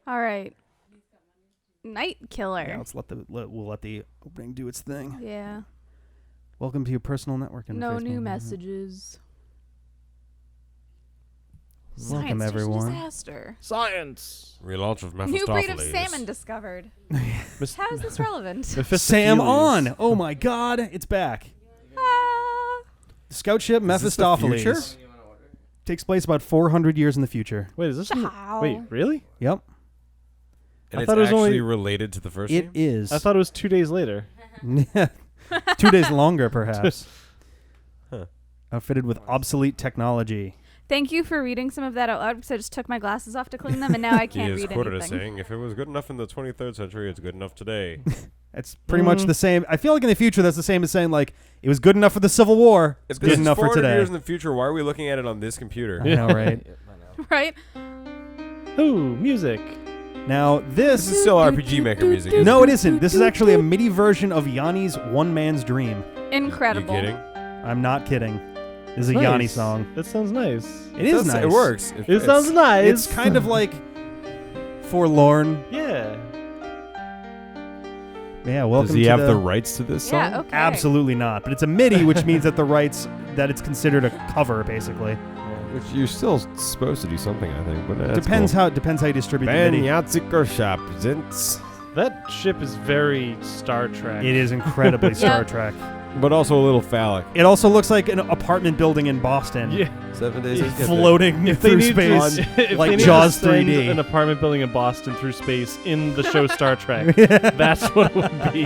All right. Night Killer. Yeah, we'll let the opening do its thing. Yeah. Welcome to your personal network. No new messages. Welcome, Science everyone. Disaster. Science. Relaunch of New Mephistopheles. breed of salmon discovered. How is this relevant? Sam on. Oh my God, it's back. Scout ship Mephistopheles takes place about 400 years in the future. Wait, is this? Ciao. Wait, really? Yep, And I it's thought it was actually only- related to the first it game? is. I thought it was 2 days later. 2 days longer, perhaps. Huh. Outfitted with obsolete technology. Thank you for reading some of that out loud because I just took my glasses off to clean them and now I He can't is read quoted as anything. saying, if it was good enough in the 23rd century, it's good enough today. It's pretty much the same. I feel like in the future that's the same as saying like it was good enough for the Civil War. It's good enough for 400 today. years in the future. Why are we looking at it on this computer? I know, right? Right? Ooh, music. Now This is still RPG Maker music, isn't no, it? it isn't. This is actually a MIDI version of Yanni's One Man's Dream. Incredible. You kidding? I'm not kidding. This is a Nice. Yanni song. That sounds nice. It is That's- nice. It works. It sounds nice. It's kind of like forlorn. Yeah. Yeah, welcome Does he to have the rights to this song? Yeah, okay. Absolutely not. But it's a MIDI, which means that the rights that it's considered a cover, basically. Which you're still supposed to do something, I think. But that's Depends cool. how you distribute the Ben MIDI. Yahtzee Shop presents, That ship is very Star Trek. It is incredibly Star Trek. but also a little phallic. It also looks like an apartment building in Boston. Yeah. 7 days Yeah. of Skeptic. Floating If they through need space. if like they need Jaws to send 3D. an apartment building in Boston through space in the show Star Trek, that's what it would be.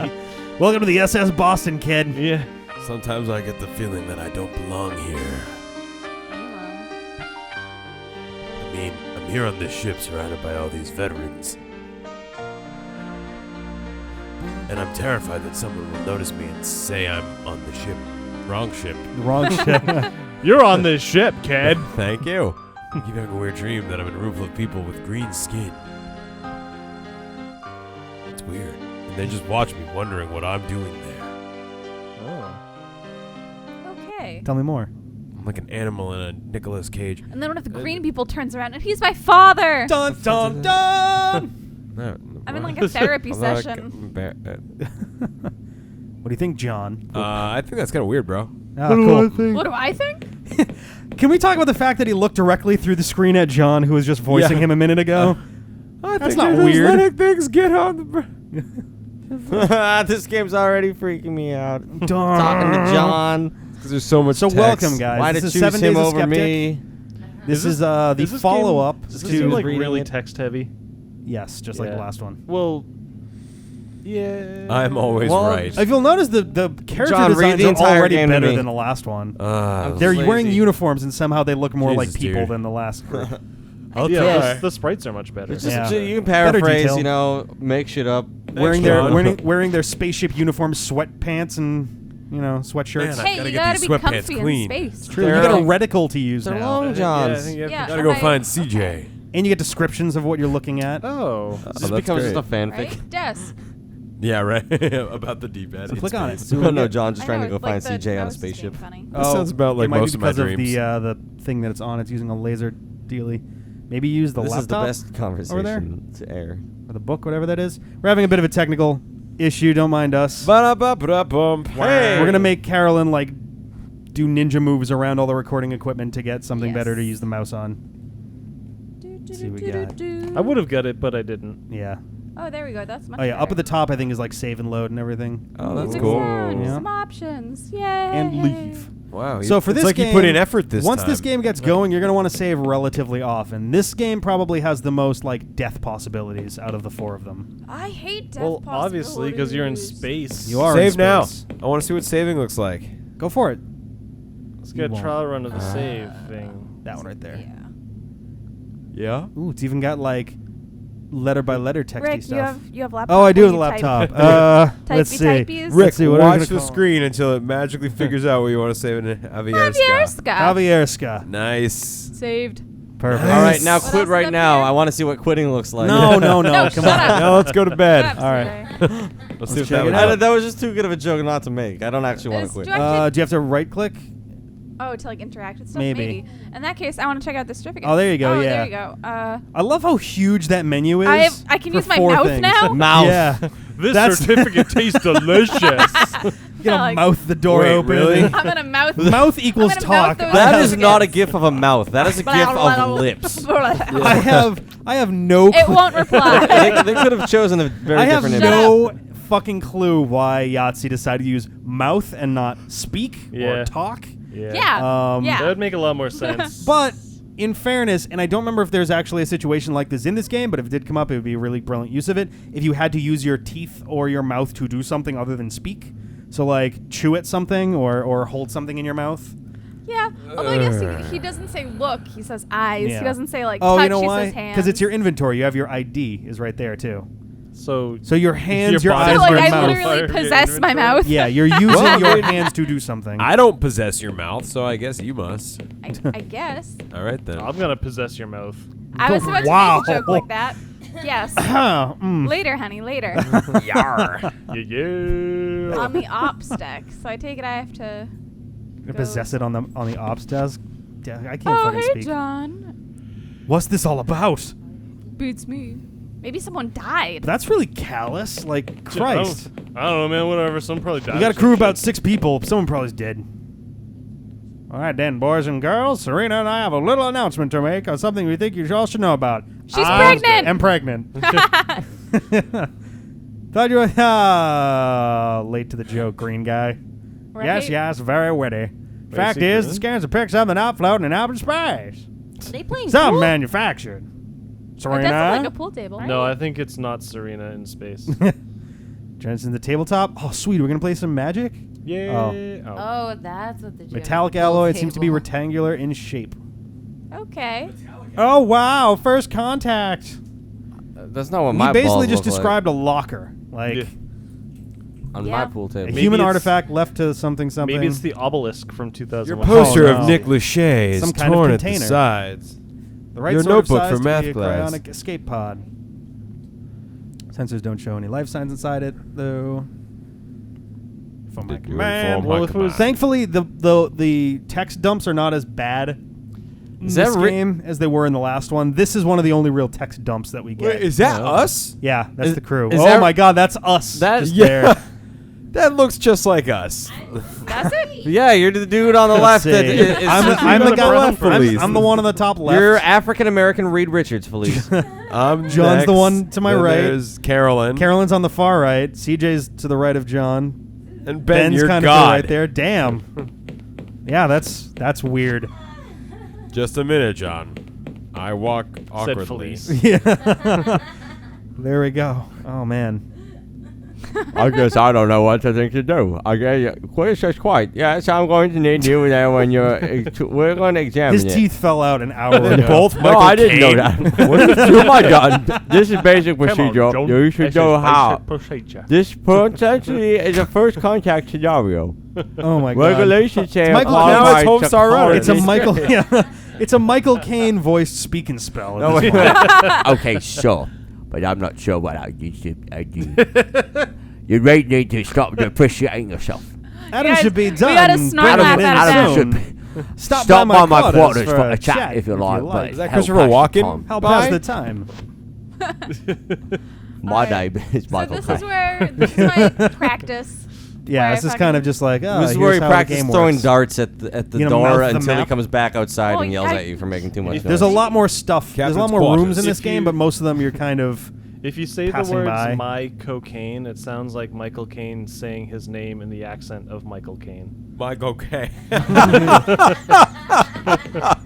Welcome to the SS Boston, kid. Yeah. Sometimes I get the feeling that I don't belong here. I mean, I'm here on this ship surrounded by all these veterans. And I'm terrified that someone will notice me and say I'm on the ship. Wrong ship. Wrong ship. You're on this ship, kid. Thank you. I keep having a weird dream that I'm in a room full of people with green skin. It's weird. And they just watch me wondering what I'm doing there. Oh. Okay. Tell me more. I'm like an animal in a Nicolas Cage. And then one of the green people turns around and he's my father. Dun dun dun. I'm in like a therapy session. What do you think, John? I think that's kind of weird, bro. Ah, cool. What do I think? Can we talk about the fact that he looked directly through the screen at John, who was just voicing him a minute ago? That's not weird. Letting things get on the. This game's already freaking me out. Darn. Talking to John. Because there's so much. So text. welcome, guys. Why This to is choose 7 him Days of over Skeptic. me? This is Does the this follow-up Does this to- seem to... like reading really it? text heavy? Yes, just like Yeah. the last one. Well, yeah. I'm always Well, right. If you'll notice, the character John, read designs the are entire already game to better me. than the last one. I'm They're just wearing lazy. uniforms, and somehow they look more like Jesus, people dude. than the last group. Yeah, the sprites are much better. It's just, Yeah. you can Better paraphrase, detail. you know, make shit up. wearing John. wearing their spaceship uniforms, sweatpants, and sweatshirts. Man, I Hey, gotta you get gotta these be sweatpants comfy clean. in space. True. They're You got a long- reticle to use They're now, long Yeah, I johns. think you have Yeah. to- Gotta go Right. find CJ. and you get descriptions of what you're looking at. Oh. This that's becomes great. just a fanfic. Right? Desk. Yeah, right. About the D-pad. So click on it. No, no, John just I trying know, to go it's like find the CJ on a nose is spaceship. getting funny. This sounds about like it might most be of my because dreams. of the thing that it's on. It's using a laser dealy. Maybe use the This is the laptop best conversation to air. or the book, whatever that is. We're having a bit of a technical issue. Don't mind us. Ba-da-ba-ba-da-bum. Hey! We're gonna make Carolyn like do ninja moves around all the recording equipment to get something Yes. better to use the mouse on. See what we got. I would have got it, but I didn't. Yeah. Oh, there we go. That's much Oh yeah. Up better. at the top, I think is like save and load and everything. Oh, that's Music cool. sound, Yeah. Some options. Yay. And leave. Wow. So for it's this like game, you put in effort this once time. this game gets going, you're gonna want to save relatively often. This game probably has the most like death possibilities out of the four of them. I hate death Well, obviously, because you're in possibilities. space. You are Save in now. space. I want to see what saving looks like. Go for it. Let's get a won't. trial run of the save thing. That one right there. Yeah. Yeah. Ooh, it's even got like letter by letter texty Rick, stuff. you have laptop. Oh, I do have Will the you type? laptop. Let's see. typies? Let's see, what are we watch gonna the call it? screen until it magically figures out what you want to save in Javierska. Javierska. Javierska. Nice. Saved. Perfect. All right, now What quit else is right up now. here? I want to see what quitting looks like. No, no, no. No, Come shut on. up. Now let's go to bed. Shut up, All right. CJ. Let's see if check that it would out. That was just too good of a joke not to make. I don't actually want to Is- quit. do I have Do you have to right click? Oh, to like interact with stuff? Maybe. In that case, I want to check out the certificate. Oh, there you go, Oh, yeah. there you go. I love how huge that menu is. I can for use my 4 mouth things. now? Mouth. Yeah. This That's- certificate tastes delicious. You gotta Like- mouth the door Wait, open. really? I'm gonna mouth. Mouth equals I'm gonna mouth talk. those That is certificates. not a gif of a mouth. That is a gif of lips. I have no. It won't reply. they could have chosen a very I have different no fucking clue why Yahtzee decided to use mouth and not speak Yeah. or talk. Yeah. Yeah. Yeah. That would make a lot more sense. But in fairness, and I don't remember if there's actually a situation like this in this game, but if it did come up, it would be a really brilliant use of it. If you had to use your teeth or your mouth to do something other than speak, so like chew at something or hold something in your mouth. Yeah. Although I guess he doesn't say look. He says eyes. Yeah. He doesn't say like Oh, touch. you know he why? says hands. Because it's your inventory. You have your ID is right there too. So So your hands, your body eyes, So like your I mouth. literally Your possess my inventory. mouth. Yeah, you're using Well, your hands to do something. I don't possess your mouth, so I guess you must. I guess. All right then. I'm gonna possess your mouth. I was about Wow. to make a joke like that. Yes. Later, honey. Later. Yar. Yeah. On the ops deck. So I take it I have to. Gonna possess it on the ops desk. Yeah, I can't Oh, fucking hey, speak. John. What's this all about? Beats me. Maybe someone died. That's really callous. Like Christ. I don't know, man. Whatever. Some probably died. We got a or crew some of about shit. 6 people. Someone probably's dead. All right, then, boys and girls. Serena and I have a little announcement to make on something we think you all should know about. She's pregnant. I'm pregnant. Thought you were late to the joke, green guy. Right? Yes, very witty. Fact Basically. is, the scans have picked something out floating in outer space. Are they playing Some pool? manufactured. It Serena. does look like a pool table. No, I think it's not Serena in space. Jensen the tabletop. Oh, sweet. We're gonna play some Magic. Yeah. Oh. Oh, that's what the joke Metallic pool alloy. It seems to be table. rectangular in shape. Okay. Oh wow! First contact. That's not what He my basically balls just look described a locker, like Yeah. like on Yeah. my pool a table. Maybe human it's- artifact left to something. Maybe it's the obelisk from 2001. Your poster Oh, no. of Nick Lachey is Some kind of torn at the container. sides. the right your sort notebook of size for to math be a class. cryonic escape pod. Sensors don't show any life signs inside it, though. For my Did you command. inform Well, my if it was- command? Thankfully, the text dumps are not as bad in Is that this ri- game as they were in the last one. This is one of the only real text dumps that we get. Wait, is that us? Yeah, that's is- the crew. is Oh that- my god, that's us. That just yeah. there. That looks just like us. Does it? Yeah, you're the dude on the left. See. That is I'm the guy left, Felice. I'm the one on the top left. You're African American Reed Richards, Felice. I'm John's the next. one to my Then right. There's Carolyn. Carolyn's on the far right. CJ's to the right of John. And Ben, Ben's you're kind of God. right there. Damn. Yeah, that's weird. Just a minute, John. I walk Said awkwardly. Felice. Yeah. There we go. Oh man. I guess I don't know what to think to do. I guess quiz is quite. Yes, I'm going to need you there when you're. We're going to examine His it. teeth fell out an hour Then ago. both No, Michael I didn't know Caine. that. What did you my God? This is basic procedure. You should know how. This potentially is a first contact scenario. Oh my god. Regulations say Michael all Caine. Now it's rights Homestar are Runner. It's a covered. Michael. Yeah. It's a Michael Caine voiced speak and spell. No, This wait. one. Okay, sure, but I'm not sure what I do. You really need to stop depreciating yourself. Adam Guys, should be we done. gotta snort Bring that it in out of soon. Adam. Stop by by my quarters quarters for a chat if you like. but Is that help Christopher pass the Walken? time. Help Bye. pass the time. My Alright. name is So Michael this Caine. is where this is my practice. Yeah, Where this I is kind of just like, oh, This is where here's he how the practices game throwing works. darts at the You know, mouth door the until he map. comes back outside Oh, and yells I- at you for making too much noise. There's a lot more stuff. There's a lot Captain's more rooms quarters. in this If game, you- but most of them you're kind of. If you say the Passing words by. "my cocaine," it sounds like Michael Caine saying his name in the accent of Michael Caine. Michael Caine.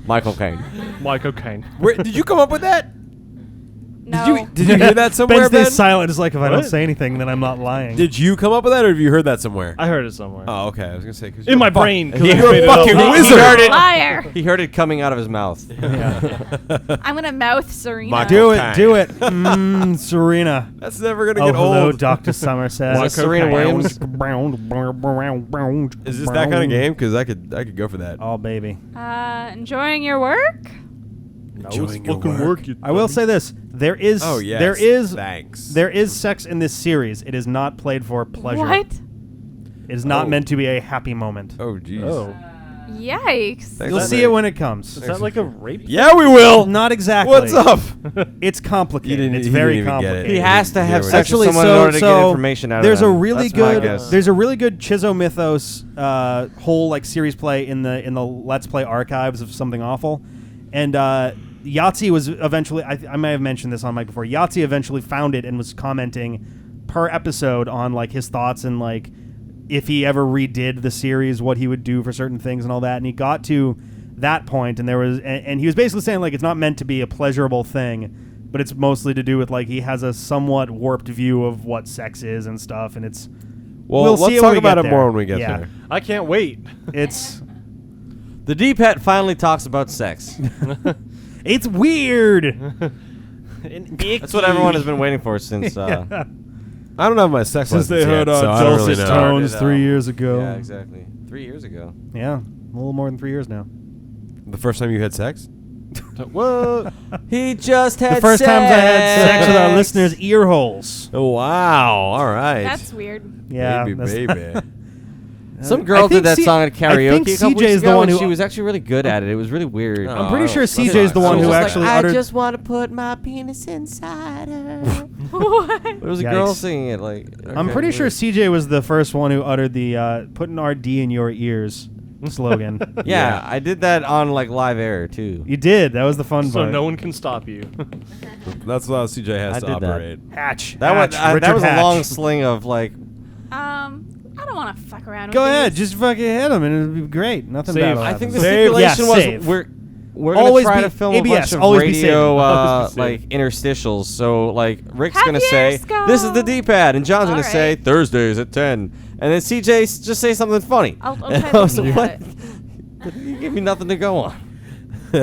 Michael Caine. My cocaine. Where, did you come up with that? No. Did you hear that somewhere, Ben's Ben? this silent. It's like if I don't What? say anything, then I'm not lying. Did you come up with that, or have you heard that somewhere? I heard it somewhere. Oh, okay. I was gonna say 'cause In you're my a fuck- brain. 'cause I You're made a it up. fucking He wizard. heard it. Liar. He heard it coming out of his mouth. I'm gonna mouth Serena. My do it, Okay. do it, Serena. That's never gonna Oh, get hello, old. Dr. Somerset. Is it Serena Williams? Is this that kind of game? Because I could go for that. Oh, baby. Enjoying your work? Enjoying your work. you I will say this: there is, Oh yes. Thanks. there is sex in this series. It is not played for pleasure. What? It is not Oh. meant to be a happy moment. Oh jeez. Oh. Yikes. You'll see it when it comes. Is that like a rape? Yeah, we will. Not exactly. What's up? It's complicated. It's he very didn't even get it. complicated. He has to have Yeah, sex with Actually, someone in order to get information out of them. There's a really That's my good. guess. There's a really good Chizo Mythos whole like series play in the Let's Play archives of Something Awful, and Yahtzee was eventually. I may have mentioned this on mic before. Yahtzee eventually found it and was commenting per episode on like his thoughts and like if he ever redid the series, what he would do for certain things and all that. And he got to that point, and there was, and he was basically saying like it's not meant to be a pleasurable thing, but it's mostly to do with like he has a somewhat warped view of what sex is and stuff, and it's. Well, see let's it talk when we about get it there. more when we get Yeah. there. I can't wait. It's The D-Pet finally talks about sex. it's weird. That's what everyone has been waiting for since. I don't have my sex Since they license heard yet, our so I don't really dulcet know. tones Started 3 out. years ago. Yeah, exactly. 3 years ago. Yeah, a little more than 3 years now. The first time you had sex? What? He just had The first sex. times I had sex with our listeners' ear holes. Oh, wow. All right. That's weird. Yeah, Baby, that's- baby. Some girl I think did that C- song at I think karaoke a couple CJ is weeks the ago, one and who- she was actually really good at it. It was really weird. Oh, I'm pretty sure that's CJ is the not- one She who was actually like, uttered. I just want to put my penis inside her. What? There was a girl Yikes. singing it. Like I'm okay, pretty sure weird. CJ was the first one who uttered the "Put an RD in your ears" slogan. Yeah, I did that on like live air too. You did. That was the fun So part. no one can stop you. That's how CJ has I to did that. operate. Hatch. That Hatch, was that Richard was Hatch. a long sling of like. I don't want to fuck around with Go ahead, these. just fucking hit him, and it'll be great. Nothing Save. bad. will I think the happen. stipulation was save. we're gonna Always try be- to film ABS, a bunch of always be radio safe. Always be like safe. interstitials. So like Rick's gonna Have say yours go. this is the D-pad, and John's gonna All say right. Thursdays at 10, and then CJ just say something funny. I'll try And to I was think like, about what? You give me nothing to go on.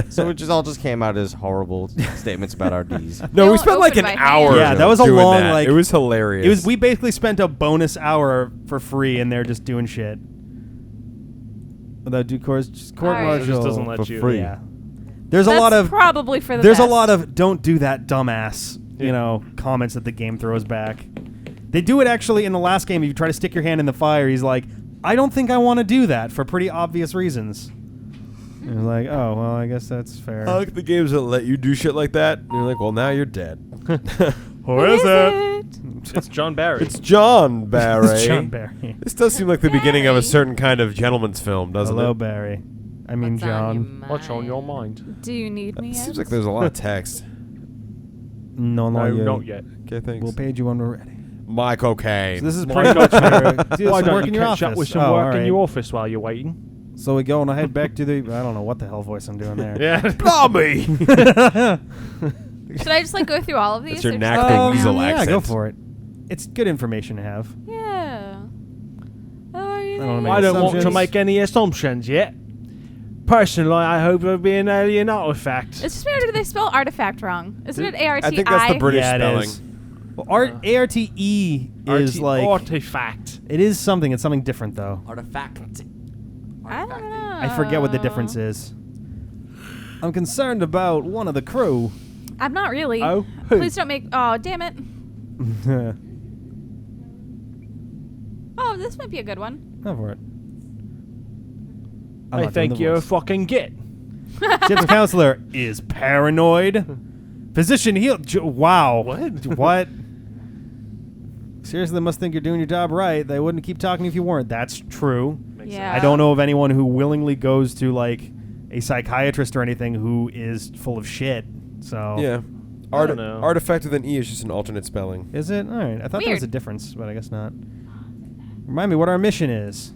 So it just all just came out as horrible statements about our D's. No, They we won't spent like an open my hour. hand. Yeah, that was a doing long, that. like- It was hilarious. It was. We basically spent a bonus hour for free, and they're just doing shit. Without due course, just court All right. martial It just doesn't let for you. free. Yeah. There's a That's lot of probably for the there's best. a lot of don't do that dumbass Yeah. you know comments that the game throws back. They do it actually in the last game. If you try to stick your hand in the fire, he's like, I don't think I want to do that for pretty obvious reasons. And it's like, oh well, I guess that's fair. I like the games that let you do shit like that. And you're like, well, now you're dead. Who is it? It's John Barry. It's John Barry. It's John Barry. This does seem like the beginning of a Barry. certain kind of gentleman's film, doesn't Hello, it? Barry. I mean, What's on John. your What's on your mind? mind? Do you need me? It seems Ed? like there's a lot of text. No, No, you. not yet. Okay, thanks. We'll page you when we're ready. My cocaine. So this is Why pretty much don't do Why some don't work you in your catch office. up with some Oh, work all in right. your office while you're waiting? So we go and I head back to the. I don't know what the hell voice I'm doing there. Yeah. Bobby! Should I just like go through all of these? That's your or knack just for like weasel now? Yeah, go accent. for it. It's good information to have. Yeah. Oh, you I don't know. know, I don't want to assumptions? make any assumptions yet. Personally, I hope there'll be an alien artifact. It's just weird. Do they spell artifact wrong? Isn't it A-R-T-I? I think that's the British Yeah, it spelling. is. Well, ARTE is like artifact. it is something. It's something different though. Artifact. I don't know. I forget what the difference is. I'm concerned about one of the crew. I'm not really. Oh, who? Please don't make. Oh, damn it. Oh, this might be a good one. Go for it. I'm I not doing think the you're a voice. fucking git. Gypsy counselor is paranoid. Physician heal. Wow. What? What? Seriously, they must think you're doing your job right. They wouldn't keep talking if you weren't. That's true. Makes Yeah. I don't know of anyone who willingly goes to like a psychiatrist or anything who is full of shit. So Yeah. I don't know. Artifact with an E is just an alternate spelling. Is it? All right. I thought there was Weird. a difference, but I guess not. Remind me what our mission is.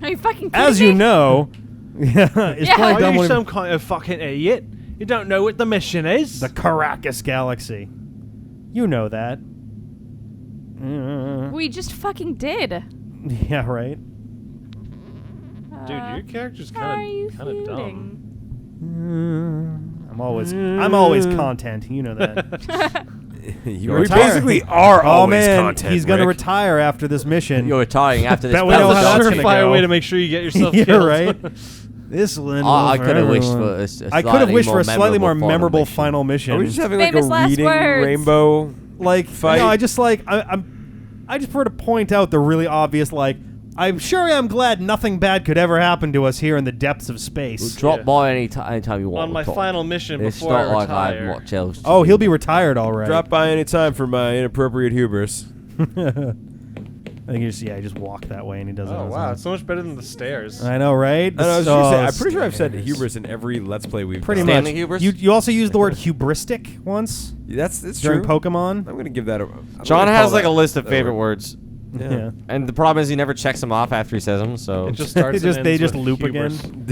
Are you fucking kidding As me? you know, yeah, it's Yeah. playing Are dumb you when some kind of fucking idiot? You don't know what the mission is? the Caracas Galaxy. You know that. We just fucking did. Yeah, right. Dude, your character's How are you kind of dumb. feeling? I'm always content. You know that. You Retire. basically are Oh always man, content. he's gonna Rick. retire after this mission. You're retiring after this. Bet we know battle. how That's that's a gonna surefire go. way to make sure you get yourself Yeah, killed. right. This one. I will could have wished everyone. for I could have wished for a slightly more memorable mission. final mission. Are we just having like Famous a last reading words. rainbow? like fight? I just like I just prefer to point out the really obvious like I'm sure I'm glad nothing bad could ever happen to us here in the depths of space. Drop by anytime you want. On my final mission It's before I not like I have retire. much else. Oh, he'll be retired, all right. Drop by any time for my inappropriate hubris. I think he just walk that way and he does it. Oh, on his wow. own. It's so much better than the stairs. I know, right? I was gonna say, I'm So pretty sure I've said stairs. hubris in every Let's Play we've Pretty done. much. Stanley hubris? You also used the word hubristic once It's during true. Pokemon. I'm gonna give that a. John has like a list of favorite words. Yeah. And the problem is he never checks them off after he says them, so... It just starts and they ends just with loop hubris. again.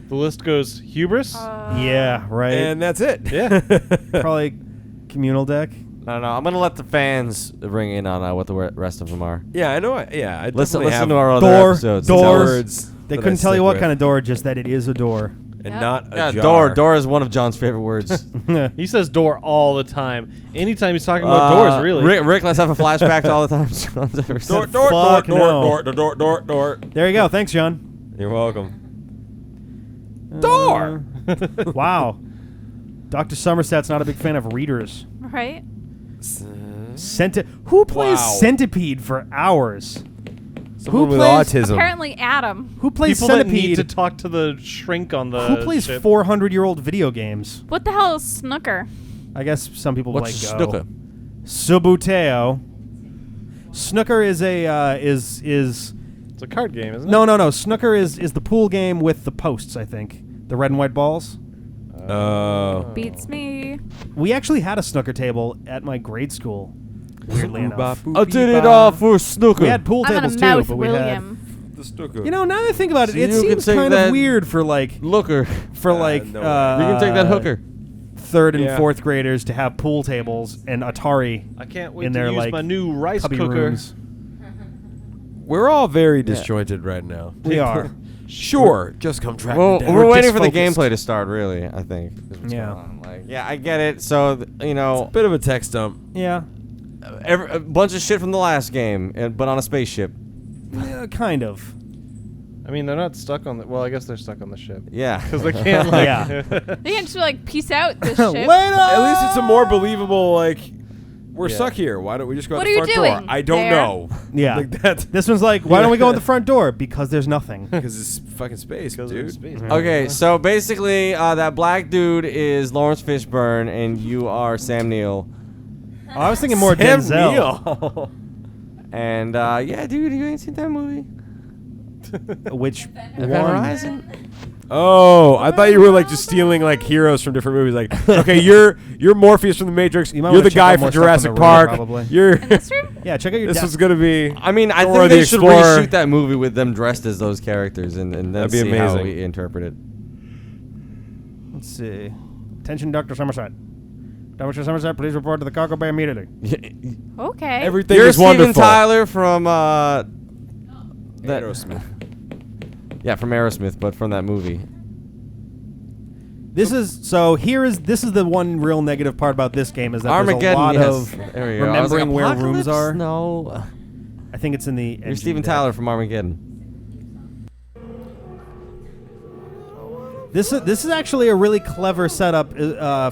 The list goes hubris. Yeah, right. And that's it. Yeah. Probably communal deck. No, I'm going to let the fans ring in on what the rest of them are. Yeah, I know. I Listen definitely have to our other Door, episodes. doors. words. They that couldn't I tell you stick what with. kind of door, just that it is a door. and Yep. not a Yeah, jar. door is one of John's favorite words. He says door all the time. Anytime he's talking about doors, really. Rick, let's have a flashback to all the times John's ever said. Fuck no. Door. There you go. Thanks, John. You're welcome. Door. Wow. Dr. Somerset's not a big fan of readers. Right? Who plays Wow. Centipede for hours? Someone with plays- autism. Apparently, Adam. Who plays People that Centipede? need to talk to the shrink on the Who plays ship. 400-year-old video games? What the hell is Snooker? I guess some people What's like snooker? Subuteo. Snooker is a is It's a card game, isn't it? no. Snooker is the pool game with the posts. I think the red and white balls. Oh. Beats me. We actually had a snooker table at my grade school. Weirdly enough, I did it all for snooker. we had pool I'm tables gonna too, mouth but we had. William. The snooker. You know, now that I think about it, So it you can seems take kind that of weird for like Looker. no way. You can take that hooker. third and Yeah. fourth graders to have pool tables and Atari I can't wait in to their use like my new rice cubby cooker. rooms. We're all very disjointed right now. We are. Sure, just come track Well, me down. we're waiting for the disfocused. gameplay to start, really, I think. is what's Yeah. going on. Like, yeah, I get it. So, you know, Bit of a text dump. Yeah, a bunch of shit from the last game, but on a spaceship. kind of. I mean, they're not stuck on the... Well, I guess they're stuck on the ship. Yeah. Because they can't, like... Yeah. They can't just be like, peace out, this ship. Later. At least it's a more believable, like, we're Yeah. stuck here. Why don't we just go out What the are you front door? doing I don't there? know. Yeah. Like that's This one's like, why don't we go in the front door? Because there's nothing. because it's fucking space, Because of dude. space. Okay, so basically, that black dude is Lawrence Fishburne, and you are Sam Neill. Oh, I was thinking more Sam Denzel. Neill. And, yeah, dude, you ain't seen that movie? Which Event one? Horizon? Oh, I thought you were like just stealing like heroes from different movies. Like, okay, you're Morpheus from the Matrix. You might You're wanna the check guy out more from stuff in the Jurassic room, Park. probably. You're. In this room? Yeah, check out your This desk. was gonna be. I mean, I Dora think the they should Explorer. reshoot that movie with them dressed as those characters and then That'd be see how amazing. we interpret it. Let's see. Attention, Dr. Somerset. Dr. Somerset, please report to the cargo bay immediately. Okay. Everything You're is Steven wonderful. Tyler from that Aerosmith. Yeah, from Aerosmith, but from that movie. This is the one real negative part about this game is that Armageddon. there's a lot Yes. of There we go. I was like, remembering where rooms Apocalypse? are. No. I think it's in the. You're engine Steven deck. Tyler from Armageddon. This is actually a really clever setup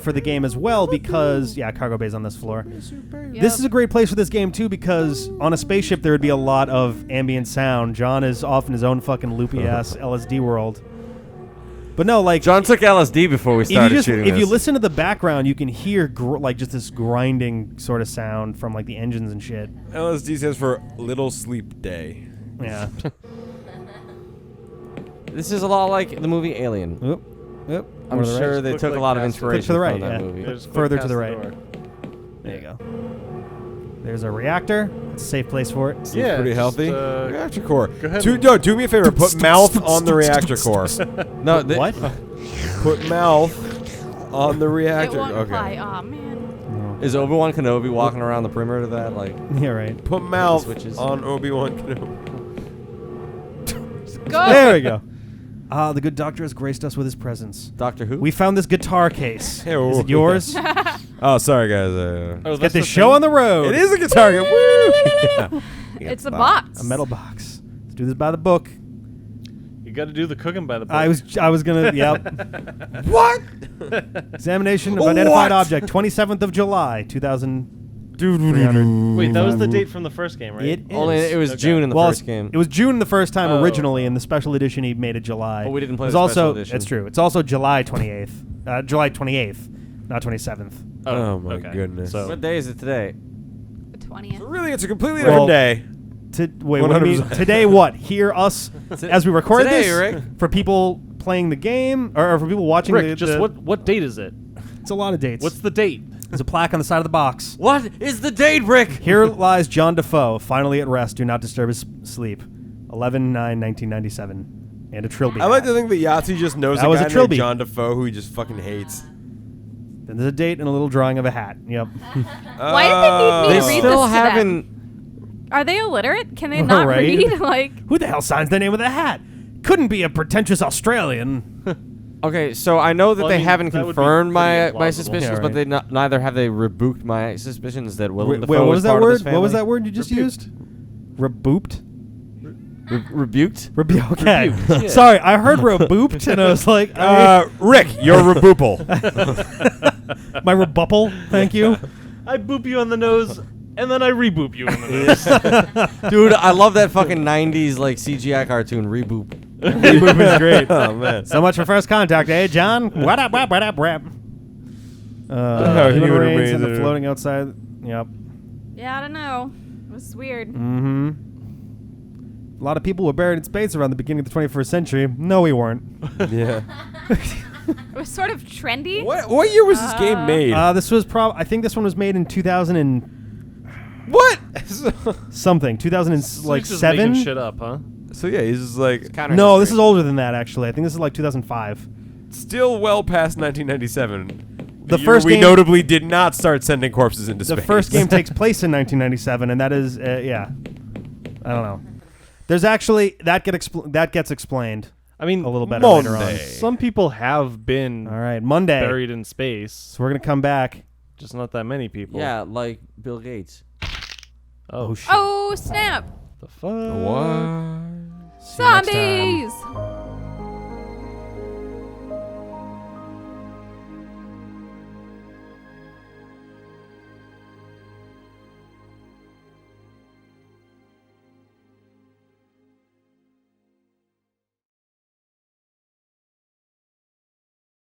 for the game as well because cargo bay's on this floor. Yep. This is a great place for this game too because on a spaceship there would be a lot of ambient sound. John is off in his own fucking loopy ass LSD world. But no, like John took LSD before we started shooting if you this. listen to the background, you can hear like just this grinding sort of sound from like the engines and shit. LSD stands for Little Sleep Day. Yeah. This is a lot like the movie Alien. Oop. Oop. I'm More to the sure right. they Click took a like lot of past the- Click inspiration to the right, from that yeah. movie. Yeah, just click Further to past the the right. door. There you go. There's a reactor. It's a safe place for it. Yeah, Pretty just, healthy. Reactor core. go ahead Do me a favor. Put mouth on the reactor core. No, What? Put mouth on the It reactor. won't Okay. apply. Aw, man. is Obi-Wan Kenobi walking around the perimeter of that? Like, Yeah, right. Put mouth Switches. on Obi-Wan Kenobi. Go. There we go. The good doctor has graced us with his presence. Doctor Who? We found this guitar case. Hey-o. Is it yours? Oh, sorry guys. Oh, Get that's this the show thing? on the road. It is a guitar. Woo! Yeah. It's a box. A metal box. Let's do this by the book. You got to do the cooking by the book. I was gonna. Yep. What? Examination of What? identified object. 27th of July, 2000. Wait, that was the date from the first game, right? It is. Only it was Okay. June in the Well, first game. It was June the first time Oh. originally, and the special edition he made it July. But we didn't play It was the also, special edition. It's true. It's also July 28th. July 28th, not 27th. Oh my okay. goodness. So What day is it today? The 20th. Really, it's a completely Well, different day. Wait, what do you mean? 100%. Today what? Here, us, as we record Today, this? Rick. For people playing the game, or for people watching Rick, just what date is it? It's a lot of dates. What's the date? There's a plaque on the side of the box. What is the date, Rick? Here lies John Defoe, finally at rest. Do not disturb his sleep. 11/9/1997. And a trilby. I like to think that Yahtzee just knows That a was guy a trilby. named John Defoe who he just fucking hates. Then there's a date and a little drawing of a hat. Yep. Why did they need me They to read still this to haven't. them? Are they illiterate? Can they not Right. read? Like, Who the hell signs their name with a hat? Couldn't be a pretentious Australian. Okay, so I know that Well, I they mean, haven't that would be confirmed my pretty implausible. suspicions, Yeah, but right. they neither have they rebuked my suspicions that Willem Wait, Dafoe what is was that part of word? this What was family. that word you just used? Rebooped? Rebuked? Okay. Rebuked, yeah. Sorry, I heard rebooped and I was like, Rick, you're reboople. my rebupple. Thank you. I boop you on the nose, and then I reboop you in the nose. Dude, I love that fucking 90s like CGI cartoon Reboop. Reboop is great. Oh man. So much for first contact, eh, John? What up, what up, what up? How he would Rains remain and the there. floating outside. Yep. yeah, I don't know. It was weird. Mm-hmm. A lot of people were buried in space around the beginning of the 21st century. No, we weren't. Yeah. It was sort of trendy. What year was this game made? This was I think this one was made in 2000 and what? something. 2000 Just like making 7. shit up, huh? So yeah, he's just like No, this is older than that actually. I think this is like 2005. still well past 1997. The year first we game- notably did not start sending corpses into The space. first game takes place in 1997, and that is yeah. I don't know. There's actually that gets explained I mean, a little better later on. Monday. some people have been All right, Monday. buried in space, So we're gonna come back. just not that many people. Yeah, like Bill Gates. Oh shit. Oh, snap. The fuck? What? See you next time. Zombies.